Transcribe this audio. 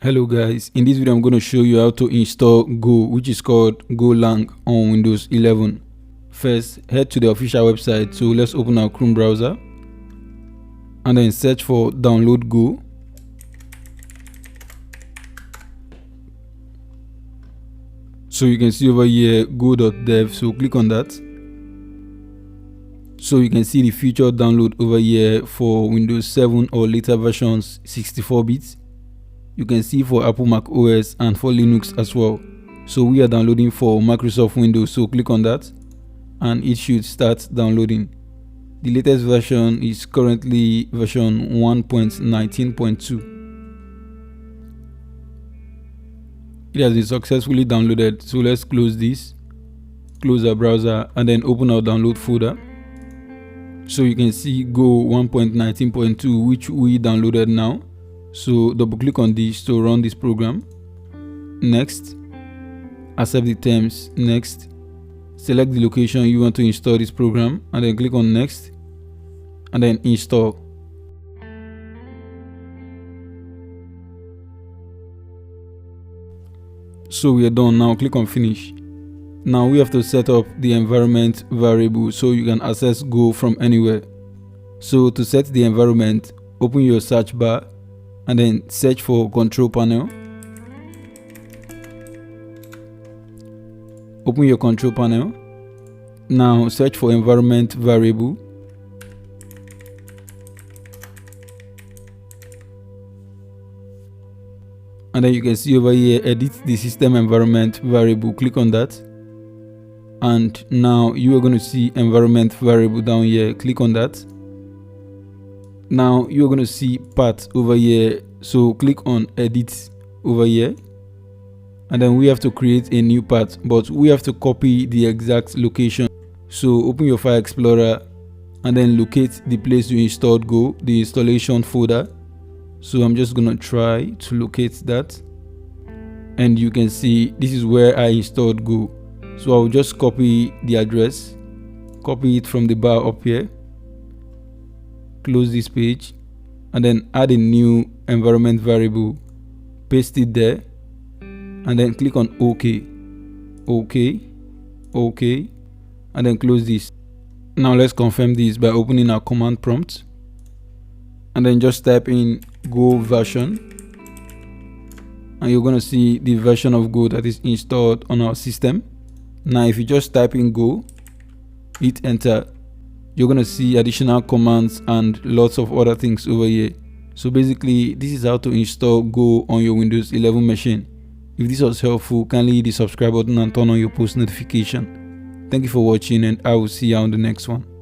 Hello guys, in this video I'm going to show you how to install Go, which is called Golang on Windows 11. First, head to the official website. So let's open our Chrome browser and then search for download Go. So you can see over here go.dev, so click on that. So you can see the feature download over here for Windows 7 or later versions 64 bits. You can see for Apple Mac OS and for Linux as well. So we are downloading for Microsoft Windows, so click on that and it should start downloading. The latest version is currently version 1.19.2. It has been successfully downloaded, so let's close this, close our browser and then open our download folder. So you can see Go 1.19.2, which we downloaded now. So double click on this to run this program. Next, accept the terms. Next, select the location you want to install this program and then click on next and then install. So we are done. Now click on finish. Now we have to set up the environment variable so you can access Go from anywhere. So to set the environment, open your search bar and then search for control panel. Open your control panel. Now search for environment variable. And then you can see over here, edit the system environment variable. Click on that. And now you are going to see environment variable down here. Click on that. Now you're going to see path over here, so click on edit over here and then we have to create a new path, but we have to copy the exact location. So open your file explorer and then locate the place you installed Go, the installation folder. So I'm just going to try to locate that and you can see this is where I installed Go. So I'll just copy the address, copy it from the bar up here, close this page and then add a new environment variable, paste it there and then click on OK, and then close this. Now let's confirm this by opening our command prompt and then just type in Go version and you're going to see the version of Go that is installed on our system. Now if you just type in Go, hit enter, you're going to see additional commands and lots of other things over here. So basically this is how to install Go on your Windows 11 machine. If this was helpful, kindly hit the subscribe button and turn on your post notification. Thank you for watching and I will see you on the next one.